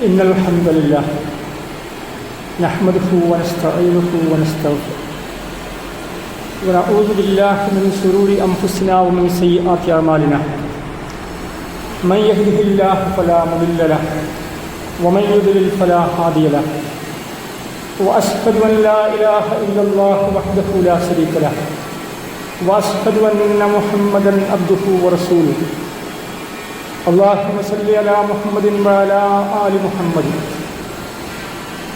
إن الحمد لله نحمده ونستعينه ونستغفره ونعوذ بالله من شرور أنفسنا ومن سيئات أعمالنا من يهده الله فلا مضل له ومن يضلل فلا هادي له وأشهد أن لا إله إلا الله وحده لا شريك له وأشهد أن محمدا عبده ورسوله اللهم صل على محمد وعلى آل محمد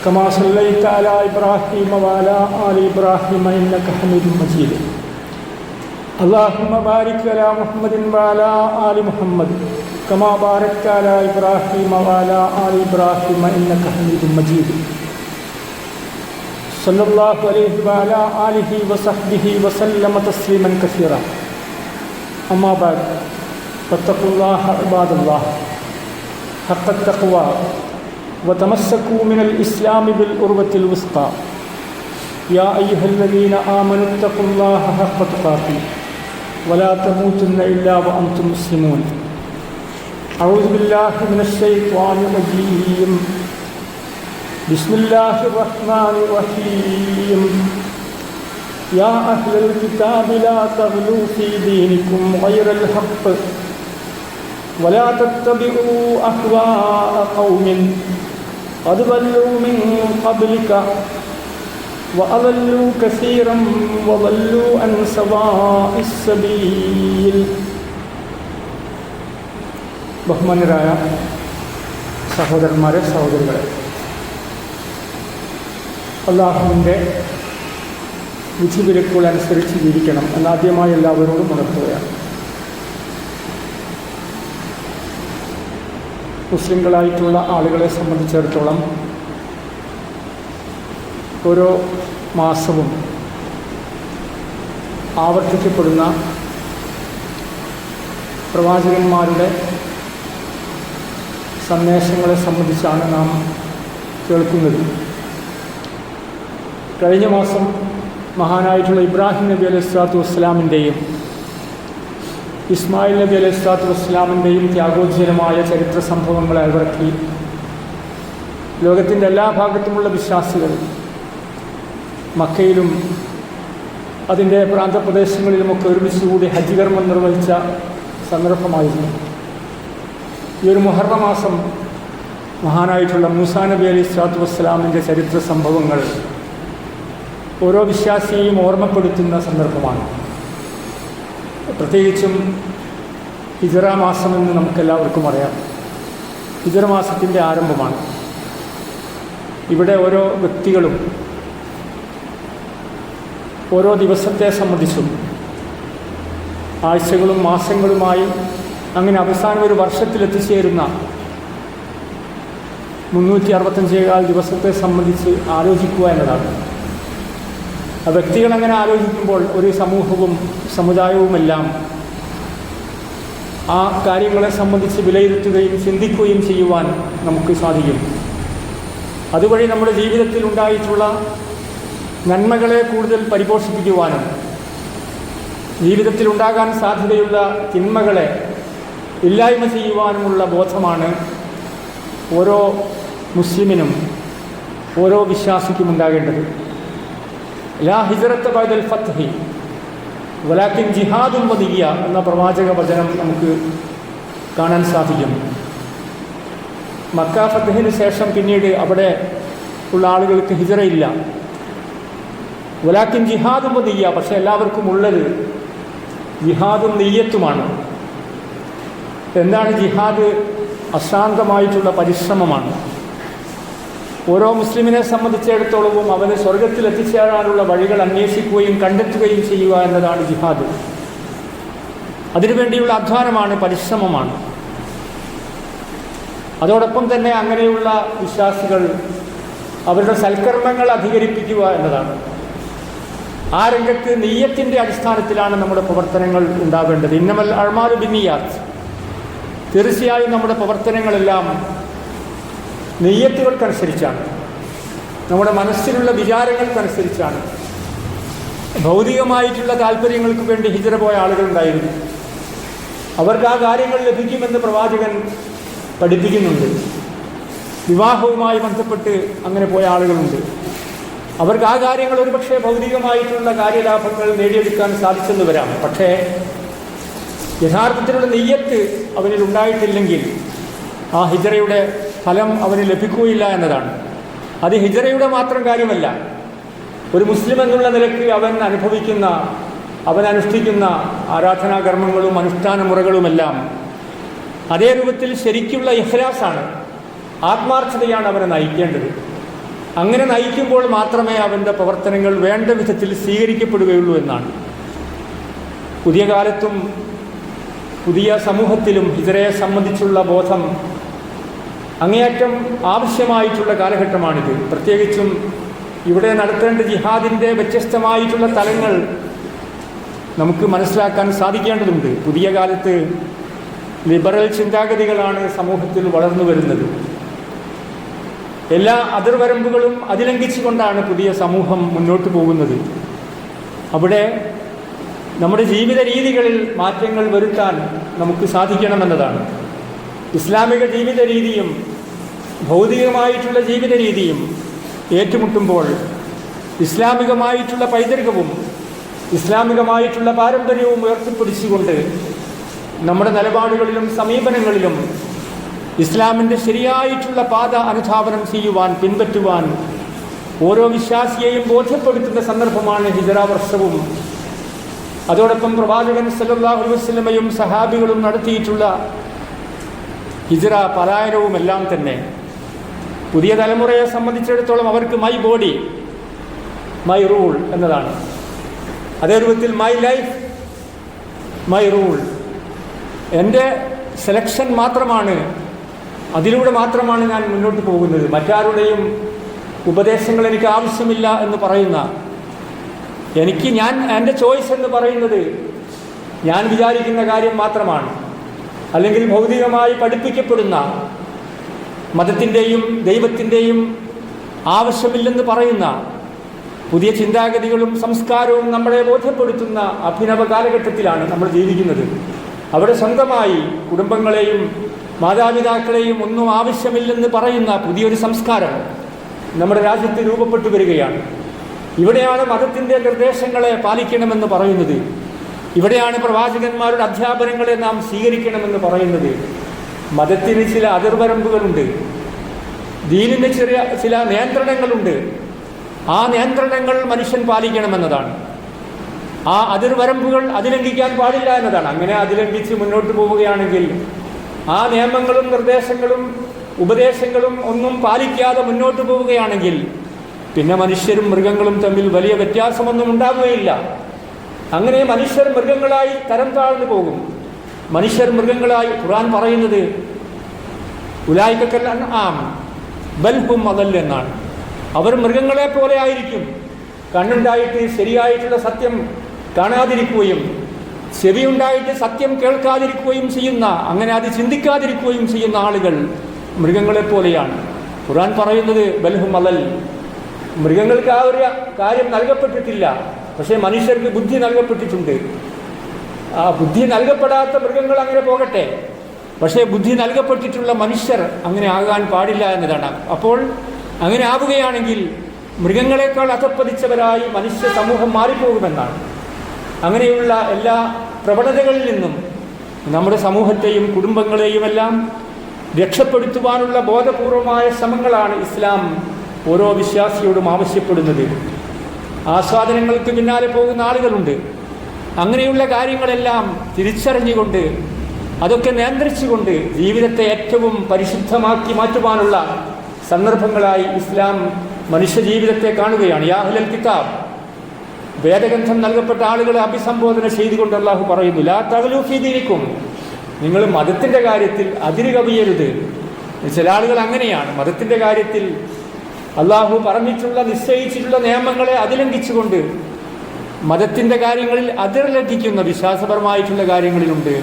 كما صليت على إبراهيم وعلى آل إبراهيم إنك حميد مجيد اللهم بارك على محمد وعلى آل محمد كما باركت على إبراهيم وعلى آل إبراهيم إنك حميد مجيد صلى الله عليه وعلى آله وصحبه وسلم تسليما كثيرا أما بعد فاتقوا الله عباد الله حق التقوى وتمسكوا من الإسلام بالعروة الوثقى يا أيها الذين آمنوا اتقوا الله حق تقاته ولا تموتن إلا وأنتم مسلمون أعوذ بالله من الشيطان الرجيم بسم الله الرحمن الرحيم يا أهل الكتاب لا تغلوا في دينكم غير الحق ولا تتبعوا أهواء قوم قد ضلوا من قبلك وأضلوا كثيرا وضلوا عن سواء السبيل. ബഹുമാന്യരായ സഹോദരന്മാരെ സഹോദരികളെ, അള്ളാഹുവിൻ്റെ വിധിവിലക്കുകൾ അനുസരിച്ച് ജീവിക്കണം എന്നാദ്യമായി എല്ലാവരോടും ഉണർത്തുകയാണ്. മുസ്ലിങ്ങളായിട്ടുള്ള ആളുകളെ സംബന്ധിച്ചിടത്തോളം ഓരോ മാസവും ആവർത്തിക്കപ്പെടുന്ന പ്രവാചകന്മാരുടെ സന്ദേശങ്ങളെ സംബന്ധിച്ചാണ് നാം കേൾക്കുന്നത്. കഴിഞ്ഞ മാസം മഹാനായിട്ടുള്ള ഇബ്രാഹിം നബി അലൈഹി സ്വലാത്തു വസ്സലാമിൻ്റെയും ഇസ്മായിൽ നബി അലൈഹി സ്വലാത്തു വസ്സലാമിൻ്റെയും ത്യാഗോജ്വലമായ ചരിത്ര സംഭവങ്ങളെ അയവിറക്കി ലോകത്തിൻ്റെ എല്ലാ ഭാഗത്തുമുള്ള വിശ്വാസികൾ മക്കയിലും അതിൻ്റെ പ്രാന്തപ്രദേശങ്ങളിലുമൊക്കെ ഒരുമിച്ച് കൂടി ഹജ്ജ് കർമ്മം നിർവഹിച്ച സന്ദർഭമായിരുന്നു. ഈ ഒരു മുഹറം മാസം മഹാനായിട്ടുള്ള മൂസാ നബി അലൈഹി സ്വലാത്തു വസ്സലാമിൻ്റെ ചരിത്ര സംഭവങ്ങൾ ഓരോ വിശ്വാസിയെയും ഓർമ്മപ്പെടുത്തുന്ന സന്ദർഭമാണ്. പ്രത്യേകിച്ചും ഹിജറ മാസമെന്ന് നമുക്കെല്ലാവർക്കും അറിയാം. ഹിജറ മാസത്തിൻ്റെ ആരംഭമാണ്. ഇവിടെ ഓരോ വ്യക്തികളും ഓരോ ദിവസത്തെ സംബന്ധിച്ചും ആഴ്ചകളും മാസങ്ങളുമായി അങ്ങനെ അവസാനം ഒരു വർഷത്തിലെത്തിച്ചേരുന്ന 365 ദിവസത്തെ സംബന്ധിച്ച് ആലോചിക്കുക എന്നതാണ്. ആ വ്യക്തികൾ അങ്ങനെ ആലോചിക്കുമ്പോൾ ഒരു സമൂഹവും സമുദായവുമെല്ലാം ആ കാര്യങ്ങളെ സംബന്ധിച്ച് വിലയിരുത്തുകയും ചിന്തിക്കുകയും ചെയ്യുവാൻ നമുക്ക് സാധിക്കും. അതുവഴി നമ്മുടെ ജീവിതത്തിൽ ഉണ്ടായിട്ടുള്ള നന്മകളെ കൂടുതൽ പരിപോഷിപ്പിക്കുവാനും ജീവിതത്തിൽ ഉണ്ടാകാൻ സാധ്യതയുള്ള തിന്മകളെ ഇല്ലായ്മ ചെയ്യുവാനുമുള്ള ബോധമാണ് ഓരോ മുസ്ലിമിനും ഓരോ വിശ്വാസിക്കും ഉണ്ടാകേണ്ടത്. ലാ ഹിജ്റത ബഅദൽ ഫത്ഹി വലാകിൻ ജിഹാദുൻ വനിയ്യ എന്ന പ്രവാചക വചനം നമുക്ക് കാണാൻ സാധിക്കും. മക്ക ഫത്ഹിന് ശേഷം പിന്നീട് അവിടെ ഉള്ള ആളുകൾക്ക് ഹിജ്റയില്ല. വലാകിൻ ജിഹാദുൻ വനിയ്യ, പക്ഷേ എല്ലാവർക്കും ഉള്ളത് ജിഹാദും നിയ്യത്തുമാണ്. എന്താണ് ജിഹാദ്? അശാന്തമായിട്ടുള്ള പരിശ്രമമാണ്. ഓരോ മുസ്ലിമിനെ സംബന്ധിച്ചിടത്തോളവും അവന് സ്വർഗത്തിൽ എത്തിച്ചേരാനുള്ള വഴികൾ അന്വേഷിക്കുകയും കണ്ടെത്തുകയും ചെയ്യുക എന്നതാണ് ജിഹാദ്. അതിനുവേണ്ടിയുള്ള അധ്വാനമാണ്, പരിശ്രമമാണ്. അതോടൊപ്പം തന്നെ അങ്ങനെയുള്ള വിശ്വാസികൾ അവരുടെ സൽക്കർമ്മങ്ങൾ അധികരിപ്പിക്കുക എന്നതാണ്. ആ രംഗത്ത് നിയ്യത്തിൻ്റെ അടിസ്ഥാനത്തിലാണ് നമ്മുടെ പ്രവർത്തനങ്ങൾ ഉണ്ടാവേണ്ടത്. ഇന്നമൽ അഅ്മാലു ബിന്നിയ്യാത്ത്, തീർച്ചയായും നമ്മുടെ പ്രവർത്തനങ്ങളെല്ലാം നെയ്യത്തുകൾക്കനുസരിച്ചാണ്, നമ്മുടെ മനസ്സിലുള്ള വിചാരങ്ങൾക്കനുസരിച്ചാണ്. ഭൗതികമായിട്ടുള്ള താല്പര്യങ്ങൾക്ക് വേണ്ടി ഹിജ്റ പോയ ആളുകളുണ്ടായിരുന്നു. അവർക്ക് ആ കാര്യങ്ങൾ ലഭിക്കുമെന്ന് പ്രവാചകൻ പഠിപ്പിക്കുന്നുണ്ട്. വിവാഹവുമായി ബന്ധപ്പെട്ട് അങ്ങനെ പോയ ആളുകളുണ്ട്. അവർക്ക് ആ കാര്യങ്ങൾ ഒരുപക്ഷെ ഭൗതികമായിട്ടുള്ള കാര്യലാഭങ്ങൾ നേടിയെടുക്കാൻ സാധിച്ചെന്ന് വരാം. പക്ഷേ യഥാർത്ഥത്തിലുള്ള നെയ്യത്ത് അവനിൽ ഉണ്ടായിട്ടില്ലെങ്കിൽ ആ ഹിജറയുടെ ഫലം അവന് ലഭിക്കുകയില്ല എന്നതാണ്. അത് ഹിജറയുടെ മാത്രം കാര്യമല്ല. ഒരു മുസ്ലിം എന്നുള്ള നിലയ്ക്ക് അവൻ അനുഷ്ഠിക്കുന്ന ആരാധനാകർമ്മങ്ങളും അനുഷ്ഠാന മുറകളുമെല്ലാം അതേ രൂപത്തിൽ ശരിക്കുള്ള ഇഖ്ലാസാണ്, ആത്മാർത്ഥതയാണ് അവനെ നയിക്കേണ്ടത്. അങ്ങനെ നയിക്കുമ്പോൾ മാത്രമേ അവൻ്റെ പ്രവർത്തനങ്ങൾ വേണ്ട വിധത്തിൽ സ്വീകരിക്കപ്പെടുകയുള്ളൂ എന്നാണ്. പുതിയ കാലത്തും പുതിയ സമൂഹത്തിലും ഹിജറയെ സംബന്ധിച്ചുള്ള ബോധം അങ്ങേയറ്റം ആവശ്യമായിട്ടുള്ള കാലഘട്ടമാണിത്. പ്രത്യേകിച്ചും ഇവിടെ നടത്തേണ്ട ജിഹാദിൻ്റെ വ്യത്യസ്തമായിട്ടുള്ള തലങ്ങൾ നമുക്ക് മനസ്സിലാക്കാൻ സാധിക്കേണ്ടതുണ്ട്. പുതിയ കാലത്ത് ലിബറൽ ചിന്താഗതികളാണ് സമൂഹത്തിൽ വളർന്നു വരുന്നത്. എല്ലാ അതിർവരമ്പുകളും അതിലംഘിച്ചുകൊണ്ടാണ് പുതിയ സമൂഹം മുന്നോട്ട് പോകുന്നത്. അവിടെ നമ്മുടെ ജീവിത രീതികളിൽ മാറ്റങ്ങൾ വരുത്താൻ നമുക്ക് സാധിക്കണമെന്നതാണ്. ഇസ്ലാമിക ജീവിത രീതിയും ഭൗതികമായിട്ടുള്ള ജീവിത രീതിയും ഏറ്റുമുട്ടുമ്പോൾ ഇസ്ലാമികമായിട്ടുള്ള പൈതൃകവും ഇസ്ലാമികമായിട്ടുള്ള പാരമ്പര്യവും ഉയർത്തിപ്പിടിച്ചുകൊണ്ട് നമ്മുടെ നിലപാടുകളിലും സമീപനങ്ങളിലും ഇസ്ലാമിൻ്റെ ശരിയായിട്ടുള്ള പാത അനുധാവനം ചെയ്യുവാൻ, പിൻപറ്റുവാൻ ഓരോ വിശ്വാസിയെയും ബോധ്യപ്പെടുത്തുന്ന സന്ദർഭമാണ് ഹിജറ വർഷവും അതോടൊപ്പം പ്രവാചകൻ സല്ലല്ലാഹു അലൈഹി വസല്ലമയും സഹാബികളും നടത്തിയിട്ടുള്ള ഹിജറ പലായനവുമെല്ലാം തന്നെ. പുതിയ തലമുറയെ സംബന്ധിച്ചിടത്തോളം അവർക്ക് മൈ ബോഡി മൈ റൂൾ എന്നതാണ്. അതേ രൂപത്തിൽ മൈ ലൈഫ് മൈ റൂൾ, എൻ്റെ സെലക്ഷൻ മാത്രമാണ്, അതിലൂടെ മാത്രമാണ് ഞാൻ മുന്നോട്ട് പോകുന്നത്, മറ്റാരുടെയും ഉപദേശങ്ങൾ എനിക്ക് ആവശ്യമില്ല എന്ന് പറയുന്ന, എൻ്റെ ചോയ്സ് എന്ന് പറയുന്നത് ഞാൻ വിചാരിക്കുന്ന കാര്യം മാത്രമാണ്, അല്ലെങ്കിൽ ഭൗതികമായി പഠിപ്പിക്കപ്പെടുന്ന മതത്തിൻ്റെയും ദൈവത്തിൻ്റെയും ആവശ്യമില്ലെന്ന് പറയുന്ന പുതിയ ചിന്താഗതികളും സംസ്കാരവും നമ്മളെ ബോധ്യപ്പെടുത്തുന്ന അഭിനവ കാലഘട്ടത്തിലാണ് നമ്മൾ ജീവിക്കുന്നത്. അവിടെ സ്വന്തമായി കുടുംബങ്ങളെയും മാതാപിതാക്കളെയും ഒന്നും ആവശ്യമില്ലെന്ന് പറയുന്ന പുതിയൊരു സംസ്കാരം നമ്മുടെ രാജ്യത്ത് രൂപപ്പെട്ടു വരികയാണ്. ഇവിടെയാണ് മതത്തിൻ്റെ നിർദ്ദേശങ്ങളെ പാലിക്കണമെന്ന് പറയുന്നത്. ഇവിടെയാണ് പ്രവാചകന്മാരുടെ അധ്യാപനങ്ങളെ നാം സ്വീകരിക്കണമെന്ന് പറയുന്നത്. മതത്തിന് ചില അതിർവരമ്പുകളുണ്ട്, ദീനിന് ചില നിയന്ത്രണങ്ങളുണ്ട്. ആ നിയന്ത്രണങ്ങൾ മനുഷ്യൻ പാലിക്കണമെന്നതാണ്. ആ അതിർവരമ്പുകൾ അതിലംഘിക്കാൻ പാടില്ല എന്നതാണ്. അങ്ങനെ അതിലംഘിച്ച് മുന്നോട്ട് പോവുകയാണെങ്കിൽ, ആ നിയമങ്ങളും നിർദ്ദേശങ്ങളും ഉപദേശങ്ങളും ഒന്നും പാലിക്കാതെ മുന്നോട്ട് പോവുകയാണെങ്കിൽ പിന്നെ മനുഷ്യരും മൃഗങ്ങളും തമ്മിൽ വലിയ വ്യത്യാസമൊന്നും ഉണ്ടാവുകയില്ല. അങ്ങനെ മനുഷ്യർ മൃഗങ്ങളായി തരം താഴ്ന്നു പോകും. മനുഷ്യർ മൃഗങ്ങളായി ഖുർആൻ പറയുന്നത് ഉലൈക അൻആം ബൽ ഹും അദൽ എന്നാണ്. അവർ മൃഗങ്ങളെ പോലെ ആയിരിക്കും. കണ്ണുണ്ടായിട്ട് ശരിയായിട്ടുള്ള സത്യം കാണാതിരിക്കുകയും ചെവിയുണ്ടായിട്ട് സത്യം കേൾക്കാതിരിക്കുകയും ചെയ്യുന്ന, അങ്ങനെ അത് ചിന്തിക്കാതിരിക്കുകയും ചെയ്യുന്ന ആളുകൾ മൃഗങ്ങളെപ്പോലെയാണ്. ഖുർആൻ പറയുന്നത് ബൽഹും അലൽ, മൃഗങ്ങൾക്ക് ആ ഒരു കാര്യം നൽകപ്പെട്ടിട്ടില്ല, പക്ഷേ മനുഷ്യർക്ക് ബുദ്ധി നൽകപ്പെട്ടിട്ടുണ്ട്. ആ ബുദ്ധി നൽകപ്പെടാത്ത മൃഗങ്ങൾ അങ്ങനെ പോകട്ടെ, പക്ഷേ ബുദ്ധി നൽകപ്പെട്ടിട്ടുള്ള മനുഷ്യർ അങ്ങനെ ആകാൻ പാടില്ല എന്നതാണ്. അപ്പോൾ അങ്ങനെ ആവുകയാണെങ്കിൽ മൃഗങ്ങളെക്കാൾ അധപ്പതിച്ചവരായി മനുഷ്യ സമൂഹം മാറിപ്പോകുമെന്നാണ്. അങ്ങനെയുള്ള എല്ലാ പ്രവണതകളിൽ നിന്നും നമ്മുടെ സമൂഹത്തെയും കുടുംബങ്ങളെയുമെല്ലാം രക്ഷപ്പെടുത്തുവാനുള്ള ബോധപൂർവമായ ശ്രമങ്ങളാണ് ഇസ്ലാം ഓരോ വിശ്വാസിയോടും ആവശ്യപ്പെടുന്നത്. ആസ്വാദനങ്ങൾക്ക് പിന്നാലെ പോകുന്ന ആളുകളുണ്ട്. അങ്ങനെയുള്ള കാര്യങ്ങളെല്ലാം തിരിച്ചറിഞ്ഞുകൊണ്ട് അതൊക്കെ നിയന്ത്രിച്ചുകൊണ്ട് ജീവിതത്തെ ഏറ്റവും പരിശുദ്ധമാക്കി മാറ്റുവാനുള്ള സന്ദർഭങ്ങളായി ഇസ്ലാം മനുഷ്യജീവിതത്തെ കാണുകയാണ്. യാ അഹ്ലൽ കിതാബ്, വേദഗ്രന്ഥം നൽകപ്പെട്ട ആളുകളെ അഭിസംബോധന ചെയ്തുകൊണ്ട് അള്ളാഹു പറയുന്നു, ലാ തഗ്ലൂ ഫീ ദീനിക്കും, നിങ്ങൾ മതത്തിൻ്റെ കാര്യത്തിൽ അതിര് കവിയരുത്. ചില ആളുകൾ അങ്ങനെയാണ്, മതത്തിൻ്റെ കാര്യത്തിൽ അള്ളാഹു പറഞ്ഞിട്ടുള്ള നിശ്ചയിച്ചിട്ടുള്ള നിയമങ്ങളെ അതിലംഘിച്ചുകൊണ്ട് മതത്തിൻ്റെ കാര്യങ്ങളിൽ അതിർലംഘിക്കുന്ന വിശ്വാസപരമായിട്ടുള്ള കാര്യങ്ങളിലുണ്ട്,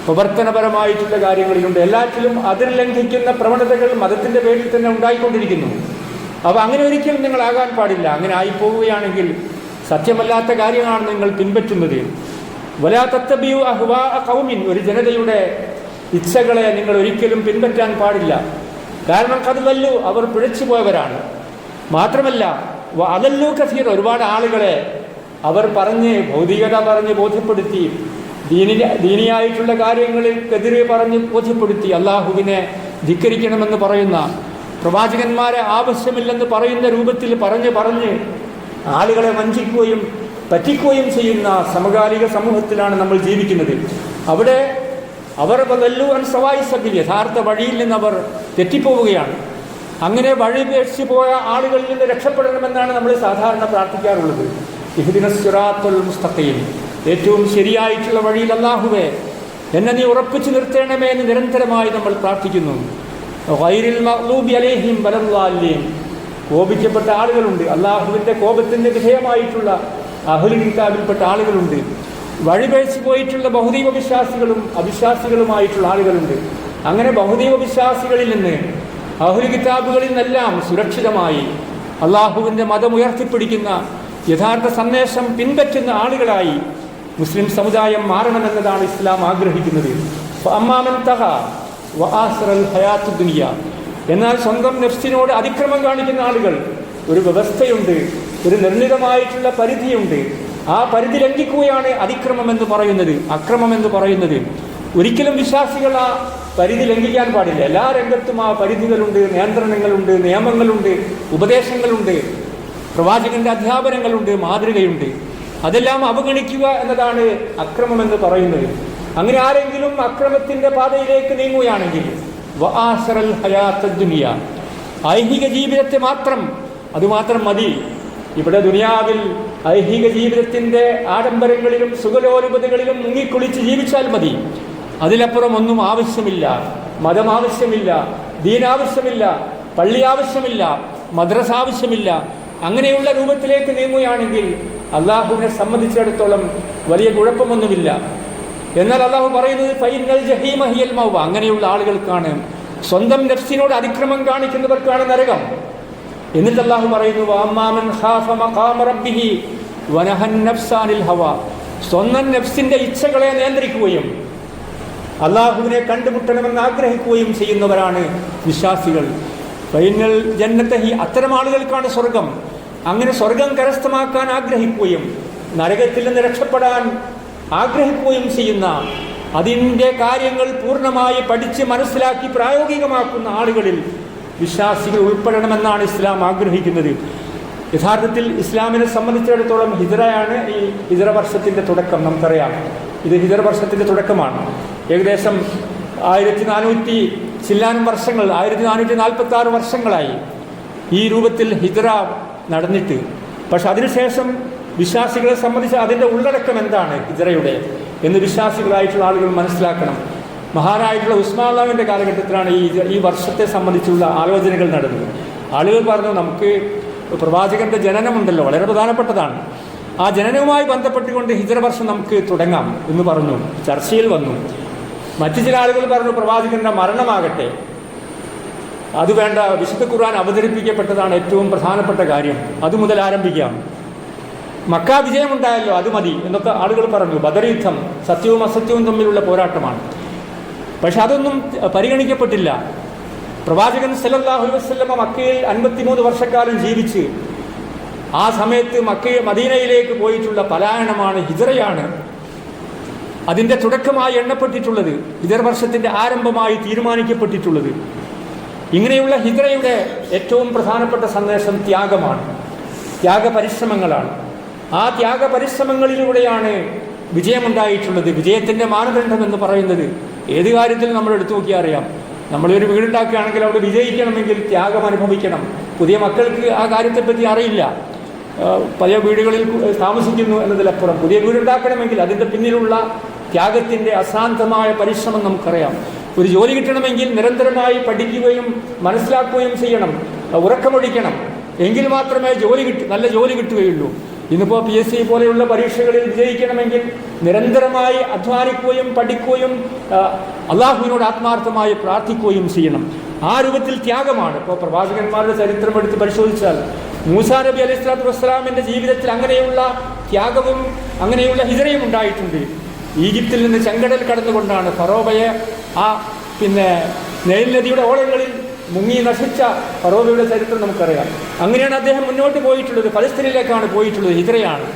പ്രവർത്തനപരമായിട്ടുള്ള കാര്യങ്ങളിലുണ്ട്. എല്ലാറ്റിലും അതിർലംഘിക്കുന്ന പ്രവണതകൾ മതത്തിൻ്റെ പേരിൽ തന്നെ ഉണ്ടായിക്കൊണ്ടിരിക്കുന്നു. അപ്പോൾ അങ്ങനെ ഒരിക്കലും നിങ്ങളാകാൻ പാടില്ല. അങ്ങനെ ആയിപ്പോവുകയാണെങ്കിൽ സത്യമല്ലാത്ത കാര്യമാണ് നിങ്ങൾ പിൻപറ്റുന്നത്. വലാ തത്തബിയു അഹ്വാഅ ഖൗമിൻ, ഒരു ജനതയുടെ ഇച്ഛകളെ നിങ്ങൾ ഒരിക്കലും പിൻപറ്റാൻ പാടില്ല. കാരണം കദ്വല്ലു, അവർ പിഴച്ചു പോയവരാണ്. മാത്രമല്ല വഅദല്ലു കസീറ, ഒരുപാട് ആളുകളെ അവർ ഭൗതികത പറഞ്ഞ് ബോധ്യപ്പെടുത്തി, ദീനിയായിട്ടുള്ള കാര്യങ്ങൾക്കെതിരെ പറഞ്ഞ് ബോധ്യപ്പെടുത്തി, അള്ളാഹുവിനെ ധിക്കരിക്കണമെന്ന് പറയുന്ന, പ്രവാചകന്മാരെ ആവശ്യമില്ലെന്ന് പറയുന്ന രൂപത്തിൽ പറഞ്ഞ് ആളുകളെ വഞ്ചിക്കുകയും പറ്റിക്കുകയും ചെയ്യുന്ന സമകാലിക സമൂഹത്തിലാണ് നമ്മൾ ജീവിക്കുന്നത്. അവിടെ അവർ യഥാർത്ഥ വഴിയിൽ നിന്ന് അവർ തെറ്റിപ്പോവുകയാണ്. അങ്ങനെ വഴി പേടിച്ചു പോയ ആളുകളിൽ നിന്ന് രക്ഷപ്പെടണമെന്നാണ് നമ്മൾ സാധാരണ പ്രാർത്ഥിക്കാറുള്ളത്. ഇഹ്ദിനസ് സിറാത്തുൽ മുസ്തഖീം, ഏറ്റവും ശരിയായിട്ടുള്ള വഴിയിൽ അല്ലാഹുവേ എന്നെ നീ ഉറപ്പിച്ചു നിർത്തണമേ എന്ന് നിരന്തരമായി നമ്മൾ പ്രാർത്ഥിക്കുന്നു. ഗൈറിൽ മഗ്ദൂബി അലൈഹിം വലദ്ദാലിൻ, കോപിക്കപ്പെട്ട ആളുകളുണ്ട്, അള്ളാഹുവിൻ്റെ കോപത്തിന് വിധേയമായിട്ടുള്ള അഹ്ലുൽ കിതാബിൽപ്പെട്ട ആളുകളുണ്ട്, വഴിപഴിച്ചു പോയിട്ടുള്ള ബഹുദൈവ വിശ്വാസികളും അവിശ്വാസികളുമായിട്ടുള്ള ആളുകളുണ്ട്. അങ്ങനെ ബഹുദൈവ വിശ്വാസികളിൽ നിന്ന് അഹ്ലുൽ കിതാബുകളിൽ നിന്നെല്ലാം സുരക്ഷിതമായി അള്ളാഹുവിൻ്റെ മതം ഉയർത്തിപ്പിടിക്കുന്ന യഥാർത്ഥ സന്ദേശം പിൻപറ്റുന്ന ആളുകളായി മുസ്ലിം സമുദായം മാറണമെന്നതാണ് ഇസ്ലാം ആഗ്രഹിക്കുന്നത്. അമ്മാമൻ തഹ വആസ്റൽ ഹയാത്തു ദുനിയ, എന്നാൽ സ്വന്തം നഫ്സിനോട് അതിക്രമം കാണിക്കുന്ന ആളുകൾ, ഒരു വ്യവസ്ഥയുണ്ട്, ഒരു നിർണിതമായിട്ടുള്ള പരിധിയുണ്ട്. ആ പരിധി ലംഘിക്കുകയാണ് അതിക്രമം എന്ന് പറയുന്നത്, അക്രമം എന്ന് പറയുന്നത്. ഒരിക്കലും വിശ്വാസികൾ ആ പരിധി ലംഘിക്കാൻ പാടില്ല. എല്ലാ രംഗത്തും ആ പരിധികളുണ്ട്, നിയന്ത്രണങ്ങളുണ്ട്, നിയമങ്ങളുണ്ട്, ഉപദേശങ്ങളുണ്ട്, പ്രവാചകന്റെ അധ്യാപനങ്ങളുണ്ട്, മാതൃകയുണ്ട്. അതെല്ലാം അവഗണിക്കുക എന്നതാണ് അക്രമം എന്ന് പറയുന്നത്. അങ്ങനെ ആരെങ്കിലും അക്രമത്തിന്റെ പാതയിലേക്ക് നീങ്ങുകയാണെങ്കിൽ വആസറൽ ഹയാത്തദ് ദുനിയ, ഐഹിക ജീവിതത്തെ അതുമാത്രം മതി. ഇവിടെ ദുനിയാവിൽ ഐഹിക ജീവിതത്തിന്റെ ആഡംബരങ്ങളിലും സുഖലോലുപതകളിലും മുങ്ങിക്കുളിച്ച് ജീവിച്ചാൽ മതി. അതിലപ്പുറം ഒന്നും ആവശ്യമില്ല. മതം ആവശ്യമില്ല, ദീൻ ആവശ്യമില്ല, പള്ളി ആവശ്യമില്ല, മദ്രസ ആവശ്യമില്ല. അങ്ങനെയുള്ള രൂപത്തിലേക്ക് നീങ്ങുകയാണെങ്കിൽ അള്ളാഹുവിനെ സംബന്ധിച്ചിടത്തോളം വലിയ കുഴപ്പമൊന്നുമില്ല. എന്നാൽ അള്ളാഹു പറയുന്നത് ഫൈനൽ ജഹീമ ഹിയൽ മൗവ, അങ്ങനെയുള്ള ആളുകൾക്കാണ്, സ്വന്തം നഫ്സിനോട് അതിക്രമം കാണിക്കുന്നവർക്കാണ് നരകം. എന്നിട്ട് അള്ളാഹു പറയുന്നു വഅമ്മാമൻ ഖാഫ മഖാമ റബ്ബിഹി വനഹൻ നഫ്സ അനിൽ ഹവ, സ്വന്തം നഫ്സിന്റെ ഇച്ഛകളെ നിയന്ത്രിക്കുകയും അള്ളാഹുവിനെ കണ്ടുമുട്ടണമെന്ന് ആഗ്രഹിക്കുകയും ചെയ്യുന്നവരാണ് വിശ്വാസികൾ. ഫൈനൽ ജന്നത്തഹി, അത്തരം ആളുകൾക്കാണ് സ്വർഗം. അങ്ങനെ സ്വർഗം കരസ്ഥമാക്കാൻ ആഗ്രഹിക്കുകയും നരകത്തിൽ നിന്ന് രക്ഷപ്പെടാൻ ആഗ്രഹിക്കുകയും ചെയ്യുന്ന, അതിൻ്റെ കാര്യങ്ങൾ പൂർണ്ണമായി പഠിച്ച് മനസ്സിലാക്കി പ്രായോഗികമാക്കുന്ന ആളുകളിൽ വിശ്വാസികൾ ഉൾപ്പെടണമെന്നാണ് ഇസ്ലാം ആഗ്രഹിക്കുന്നത്. യഥാർത്ഥത്തിൽ ഇസ്ലാമിനെ സംബന്ധിച്ചിടത്തോളം ഹിജ്റയാണ് ഈ ഹിജ്റ വർഷത്തിൻ്റെ തുടക്കം. നമുക്കറിയാം, ഇത് ഹിജ്റ വർഷത്തിൻ്റെ തുടക്കമാണ്. ഏകദേശം 1400 ചില്ലാനും വർഷങ്ങൾ, 1446 വർഷങ്ങളായി ഈ രൂപത്തിൽ ഹിജ്റ നടന്നിട്ട്. പക്ഷെ അതിനുശേഷം വിശ്വാസികളെ സംബന്ധിച്ച് അതിൻ്റെ ഉള്ളടക്കം എന്താണ് ഹിജ്റയുടെ എന്ന് വിശ്വാസികളായിട്ടുള്ള ആളുകൾ മനസ്സിലാക്കണം. മഹാനായിട്ടുള്ള ഉസ്മാനുള്ളാഹിന്റെ കാലഘട്ടത്തിലാണ് ഈ വർഷത്തെ സംബന്ധിച്ചുള്ള ആലോചനകൾ നടന്നത്. ആളുകൾ പറഞ്ഞു, നമുക്ക് പ്രവാചകന്റെ ജനനമുണ്ടല്ലോ, വളരെ പ്രധാനപ്പെട്ടതാണ്, ആ ജനനവുമായി ബന്ധപ്പെട്ടുകൊണ്ട് ഹിജ്റ വർഷം നമുക്ക് തുടങ്ങാം എന്ന് പറഞ്ഞു. ചർച്ചയിൽ വന്നു. മറ്റു ചില ആളുകൾ പറഞ്ഞു പ്രവാചകന്റെ മരണമാകട്ടെ, അത് വേണ്ട, വിശുദ്ധ ഖുർആൻ അവതരിപ്പിക്കപ്പെട്ടതാണ് ഏറ്റവും പ്രധാനപ്പെട്ട കാര്യം, അതുമുതൽ ആരംഭിക്കാം. മക്ക വിജയമുണ്ടായല്ലോ, അത് മതി എന്നൊക്കെ ആളുകൾ പറഞ്ഞു. ബദർ യുദ്ധം സത്യവും അസത്യവും തമ്മിലുള്ള പോരാട്ടമാണ്. പക്ഷെ അതൊന്നും പരിഗണിക്കപ്പെട്ടില്ല. പ്രവാചകൻ സല്ലല്ലാഹു അലൈഹി വസല്ലമ മക്കയിൽ 53 വർഷക്കാലം ജീവിച്ച് ആ സമയത്ത് മദീനയിലേക്ക് പോയിട്ടുള്ള പലായനമാണ്, ഹിജ്റയാണ് അതിൻ്റെ തുടക്കമായി എണ്ണപ്പെട്ടിട്ടുള്ളത്, ഹിജ്റ വർഷത്തിൻ്റെ ആരംഭമായി തീരുമാനിക്കപ്പെട്ടിട്ടുള്ളത്. ഇങ്ങനെയുള്ള ഹിജ്റയുടെ ഏറ്റവും പ്രധാനപ്പെട്ട സന്ദേശം ത്യാഗമാണ്, ത്യാഗപരിശ്രമങ്ങളാണ്. ആ ത്യാഗപരിശ്രമങ്ങളിലൂടെയാണ് വിജയമുണ്ടായിട്ടുള്ളത്. വിജയത്തിൻ്റെ മാനദണ്ഡം എന്ന് പറയുന്നത് ഏത് കാര്യത്തിൽ നമ്മൾ എടുത്തു നോക്കിയാൽ അറിയാം. നമ്മളൊരു വീടുണ്ടാക്കുകയാണെങ്കിൽ അവിടെ വിജയിക്കണമെങ്കിൽ ത്യാഗം അനുഭവിക്കണം. പുതിയ മക്കൾക്ക് ആ കാര്യത്തെപ്പറ്റി അറിയില്ല. പഴയ വീടുകളിൽ താമസിക്കുന്നു എന്നതിലപ്പുറം പുതിയ വീടുണ്ടാക്കണമെങ്കിൽ അതിൻ്റെ പിന്നിലുള്ള ത്യാഗത്തിൻ്റെ അസാന്തമായ പരിശ്രമം നമുക്കറിയാം. ഒരു ജോലി കിട്ടണമെങ്കിൽ നിരന്തരമായി പഠിക്കുകയും മനസ്സിലാക്കുകയും ചെയ്യണം, ഉറക്കമൊഴിക്കണം, എങ്കിൽ മാത്രമേ നല്ല ജോലി കിട്ടുകയുള്ളൂ. ഇന്നിപ്പോൾ PSC പോലെയുള്ള പരീക്ഷകളിൽ വിജയിക്കണമെങ്കിൽ നിരന്തരമായി അധ്വാനിക്കുകയും പഠിക്കുകയും അള്ളാഹുവിനോട് ആത്മാർത്ഥമായി പ്രാർത്ഥിക്കുകയും ചെയ്യണം. ആ രൂപത്തിൽ ത്യാഗമാണ്. ഇപ്പോൾ പ്രവാചകന്മാരുടെ ചരിത്രം എടുത്ത് പരിശോധിച്ചാൽ മൂസാ നബി അലൈഹി സ്വലാത്തു വസ്സലാമിൻ്റെ ജീവിതത്തിൽ അങ്ങനെയുള്ള ത്യാഗവും അങ്ങനെയുള്ള ഹിജ്റയും ഉണ്ടായിട്ടുണ്ട്. ഈജിപ്തിൽ നിന്ന് ചെങ്കടൽ കടന്നുകൊണ്ടാണ് ഫറോവയെ നൈൽ നദിയുടെ ഓളങ്ങളിൽ മുങ്ങി നശിച്ച ഫറോവയുടെ ചരിത്രം നമുക്കറിയാം. അങ്ങനെയാണ് അദ്ദേഹം മുന്നോട്ട് പോയിട്ടുള്ളത്. ഫലസ്തീനിലേക്കാണ് പോയിട്ടുള്ളത്, ഹിജ്റയാണ്.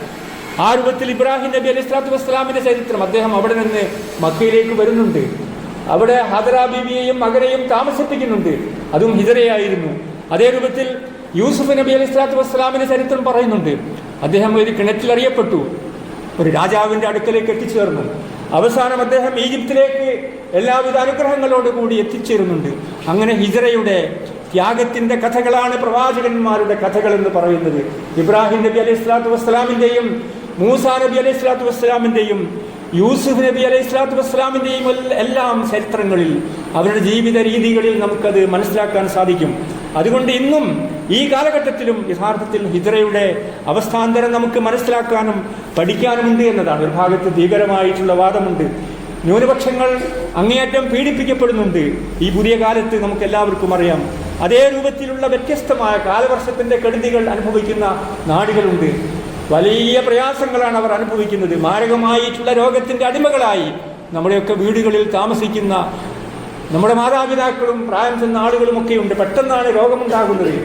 ആ രൂപത്തിൽ ഇബ്രാഹിം നബി അലൈഹി സ്വലാത്തു വസ്സലാമിൻ്റെ ചരിത്രം, അദ്ദേഹം അവിടെ നിന്ന് മക്കയിലേക്ക് വരുന്നുണ്ട്. അവിടെ ഹദറ ബീവിയെയും മകനെയും താമസിപ്പിക്കുന്നുണ്ട്, അതും ഹിജ്റയായിരുന്നു. അതേ രൂപത്തിൽ യൂസുഫ് നബി അലൈഹി സ്വലാത്തു വസ്സലാമിൻ്റെ ചരിത്രം പറയുന്നുണ്ട്. അദ്ദേഹം ഒരു കിണറ്റിൽ അറിയപ്പെട്ടു, ഒരു രാജാവിൻ്റെ അടുക്കലേക്ക് എത്തിച്ചേർന്നു. അവസാനം അദ്ദേഹം ഈജിപ്തിലേക്ക് എല്ലാവിധ അനുഗ്രഹങ്ങളോടുകൂടി എത്തിച്ചേരുന്നുണ്ട്. അങ്ങനെ ഹിജ്റയുടെ ത്യാഗത്തിൻ്റെ കഥകളാണ് പ്രവാചകന്മാരുടെ കഥകൾ എന്ന് പറയുന്നത്. ഇബ്രാഹിം നബി അലൈഹി സ്വലാത്തു വസ്സലാമിൻ്റെയും മൂസാ നബി അലൈഹി സ്വലാത്തു വസ്സലാമിൻ്റെയും യൂസുഫ് നബി അലൈഹി സ്വലാത്തു വസ്സലാമിൻ്റെയും എല്ലാം ചരിത്രങ്ങളിൽ, അവരുടെ ജീവിത രീതികളിൽ നമുക്കത് മനസ്സിലാക്കാൻ സാധിക്കും. അതുകൊണ്ട് ഇന്നും ഈ കാലഘട്ടത്തിലും യഥാർത്ഥത്തിൽ ഹിജ്റയുടെ അവസ്ഥാന്തരം നമുക്ക് മനസ്സിലാക്കാനും പഠിക്കാനുമുണ്ട് എന്നതാണ്. ഒരു ഭാഗത്ത് ഭീകരമായിട്ടുള്ള വാദമുണ്ട്, ന്യൂനപക്ഷങ്ങൾ അങ്ങേയറ്റം പീഡിപ്പിക്കപ്പെടുന്നുണ്ട് ഈ പുതിയ കാലത്ത്, നമുക്ക് എല്ലാവർക്കും അറിയാം. അതേ രൂപത്തിലുള്ള വ്യത്യസ്തമായ കാലവർഷത്തിൻ്റെ കെടുതികൾ അനുഭവിക്കുന്ന നാടുകളുണ്ട്. വലിയ പ്രയാസങ്ങളാണ് അവർ അനുഭവിക്കുന്നത്. മാരകമായിട്ടുള്ള രോഗത്തിൻ്റെ അടിമകളായി നമ്മുടെയൊക്കെ വീടുകളിൽ താമസിക്കുന്ന നമ്മുടെ മാതാപിതാക്കളും പ്രായം ചെന്ന ആളുകളുമൊക്കെ ഉണ്ട്. പെട്ടെന്നാണ് രോഗമുണ്ടാകുന്നത്.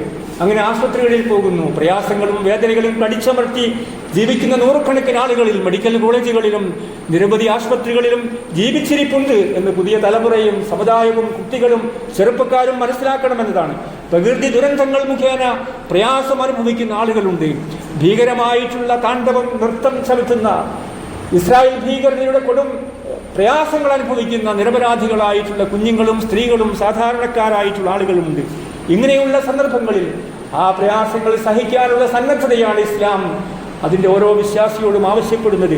അങ്ങനെ ആശുപത്രികളിൽ പോകുന്നു. പ്രയാസങ്ങളും വേദനകളും കടിച്ചമർത്തി ജീവിക്കുന്ന നൂറുകണക്കിന് ആളുകളിൽ മെഡിക്കൽ കോളേജുകളിലും നിരവധി ആശുപത്രികളിലും ജീവിച്ചിരിപ്പുണ്ട് എന്ന് പുതിയ തലമുറയും സമുദായവും കുട്ടികളും ചെറുപ്പക്കാരും മനസ്സിലാക്കണമെന്നതാണ്. പ്രകൃതി ദുരന്തങ്ങൾ മുഖേന പ്രയാസം അനുഭവിക്കുന്ന ആളുകളുണ്ട്. ഭീകരമായിട്ടുള്ള താണ്ഡവം നൃത്തം ചവിട്ടുന്ന ഇസ്രായേൽ ഭീകരതയുടെ കൊടും പ്രയാസങ്ങൾ അനുഭവിക്കുന്ന നിരപരാധികളായിട്ടുള്ള കുഞ്ഞുങ്ങളും സ്ത്രീകളും സാധാരണക്കാരായിട്ടുള്ള ആളുകളുമുണ്ട്. ഇങ്ങനെയുള്ള സന്ദർഭങ്ങളിൽ ആ പ്രയാസങ്ങൾ സഹിക്കാനുള്ള സന്നദ്ധതയാണ് ഇസ്ലാം അതിൻ്റെ ഓരോ വിശ്വാസിയോടും ആവശ്യപ്പെടുന്നത്.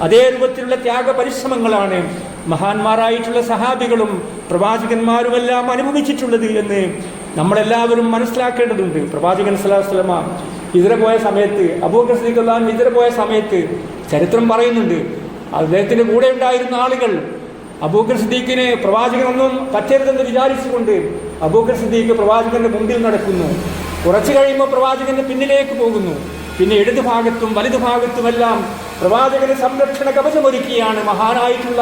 അതേ രൂപത്തിലുള്ള ത്യാഗ പരിശ്രമങ്ങളാണ് മഹാന്മാരായിട്ടുള്ള സഹാബികളും പ്രവാചകന്മാരുമെല്ലാം അനുഭവിച്ചിട്ടുള്ളത് എന്ന് നമ്മളെല്ലാവരും മനസ്സിലാക്കേണ്ടതുണ്ട്. പ്രവാചകൻ സ്വല്ലല്ലാഹു അലൈഹി വസല്ലമ ഹിജ്റ പോയ സമയത്ത്, അബൂബക്കർ സിദ്ദീഖ് റളിയല്ലാഹു അൻഹു ഹിജ്റ പോയ സമയത്ത് ചരിത്രം പറയുന്നുണ്ട്, അദ്ദേഹത്തിൻ്റെ കൂടെ ഉണ്ടായിരുന്ന ആളുകൾ അബൂബക്കർ സിദ്ദീഖിന് പ്രവാചകനൊന്നും പറ്റരുതെന്ന് വിചാരിച്ചുകൊണ്ട് അബൂബക്കർ സിദ്ദീഖ് പ്രവാചകന്റെ മുമ്പിൽ നടക്കുന്നു. കുറച്ചു കഴിയുമ്പോൾ പ്രവാചകന്റെ പിന്നിലേക്ക് പോകുന്നു. പിന്നെ ഇടതു ഭാഗത്തും വലതു ഭാഗത്തുമെല്ലാം പ്രവാചകന് സംരക്ഷണ കവചമൊരുക്കിയാണ് മഹാനായിട്ടുള്ള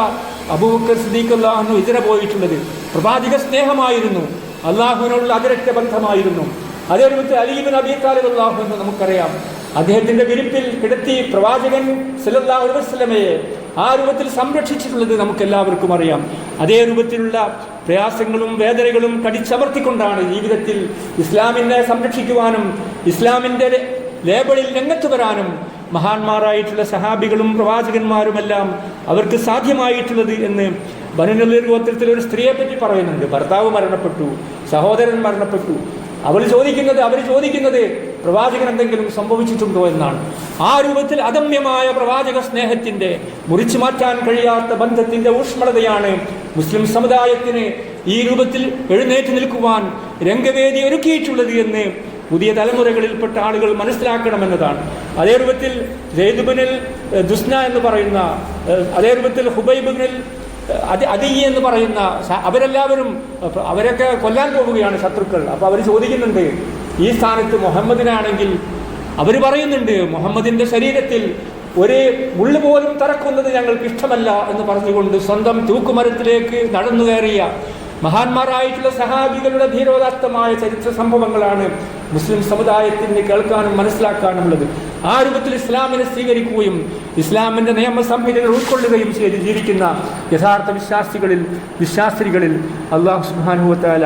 അബൂബക്കർ സിദ്ദീഖ് റളിയല്ലാഹു അൻഹു ഹിജ്റ പോയിട്ടുള്ളത്. പ്രവാചക സ്നേഹമായിരുന്നു, അള്ളാഹുവിനോടുള്ള അതിരറ്റ ബന്ധമായിരുന്നു. അതേ രൂപത്തിൽ അലി ഇബ്നു അബീ താലിബ് റളിയല്ലാഹു അൻഹു നമുക്കറിയാം, അദ്ദേഹത്തിന്റെ വിരിപ്പിൽ കിടത്തി പ്രവാചകൻ സല്ലല്ലാഹു അലൈഹി വസല്ലമയെ ആ രൂപത്തിൽ സംരക്ഷിച്ചിട്ടുള്ളത് നമുക്കെല്ലാവർക്കും അറിയാം. അതേ രൂപത്തിലുള്ള പ്രയാസങ്ങളും വേദനകളും കടിച്ചമർത്തിക്കൊണ്ടാണ് ജീവിതത്തിൽ ഇസ്ലാമിനെ സംരക്ഷിക്കുവാനും ഇസ്ലാമിൻ്റെ ലേബലിൽ രംഗത്ത് വരാനും മഹാന്മാരായിട്ടുള്ള സഹാബികളും പ്രവാചകന്മാരുമെല്ലാം അവർക്ക് സാധ്യമായിട്ടുള്ളത് എന്ന് ബനൂ നളീർ ഗോത്രത്തിൽ ഒരു സ്ത്രീയെ പറ്റി പറയുന്നുണ്ട്. ഭർത്താവ് മരണപ്പെട്ടു, സഹോദരൻ മരണപ്പെട്ടു. അവർ ചോദിക്കുന്നത് പ്രവാചകൻ എന്തെങ്കിലും സംഭവിച്ചിട്ടുണ്ടോ എന്നാണ്. ആ രൂപത്തിൽ അദമ്യമായ പ്രവാചക സ്നേഹത്തിൻ്റെ മുറിച്ചു മാറ്റാൻ കഴിയാത്ത ബന്ധത്തിൻ്റെ ഊഷ്മളതയാണ് മുസ്ലിം സമുദായത്തിന് ഈ രൂപത്തിൽ എഴുന്നേറ്റ് നിൽക്കുവാൻ രംഗവേദി ഒരുക്കിയിട്ടുള്ളത് എന്ന് പുതിയ തലമുറകളിൽപ്പെട്ട ആളുകൾ മനസ്സിലാക്കണമെന്നതാണ്. അതേ രൂപത്തിൽ സെയ്ദ് ഇബ്നുൽ ദുസ്ന എന്ന് പറയുന്ന, അതേ രൂപത്തിൽ ഹുബൈബ് ഇബ്നുൽ അദി എന്ന് പറയുന്ന അവരെല്ലാവരും, അവരൊക്കെ കൊല്ലാൻ പോവുകയാണ് ശത്രുക്കൾ. അപ്പോൾ അവർ ചോദിക്കുന്നുണ്ട്, ഈ സ്ഥാനത്ത് മുഹമ്മദിനാണെങ്കിൽ അവർ പറയുന്നുണ്ട്, മുഹമ്മദിൻ്റെ ശരീരത്തിൽ ഒരു മുള്ളു പോലും തറക്കുന്നത് ഞങ്ങൾക്ക് ഇഷ്ടമല്ല എന്ന് പറഞ്ഞുകൊണ്ട് സ്വന്തം തൂക്കുമരത്തിലേക്ക് നടന്നു കയറിയ മഹാന്മാരായിട്ടുള്ള സഹാബികളുടെ ധീരോദാത്തമായ ചരിത്ര സംഭവങ്ങളാണ് മുസ്ലിം സമുദായത്തിന് കേൾക്കാനും മനസ്സിലാക്കാനുമുള്ളത്. ആ രൂപത്തിൽ ഇസ്ലാമിനെ സ്വീകരിക്കുകയും ഇസ്ലാമിൻ്റെ നിയമസംഹിതകൾ ഉൾക്കൊള്ളുകയും ചെയ്ത് ജീവിക്കുന്ന യഥാർത്ഥ വിശ്വാസികളിൽ അല്ലാഹു സുബ്ഹാനഹു വ തആല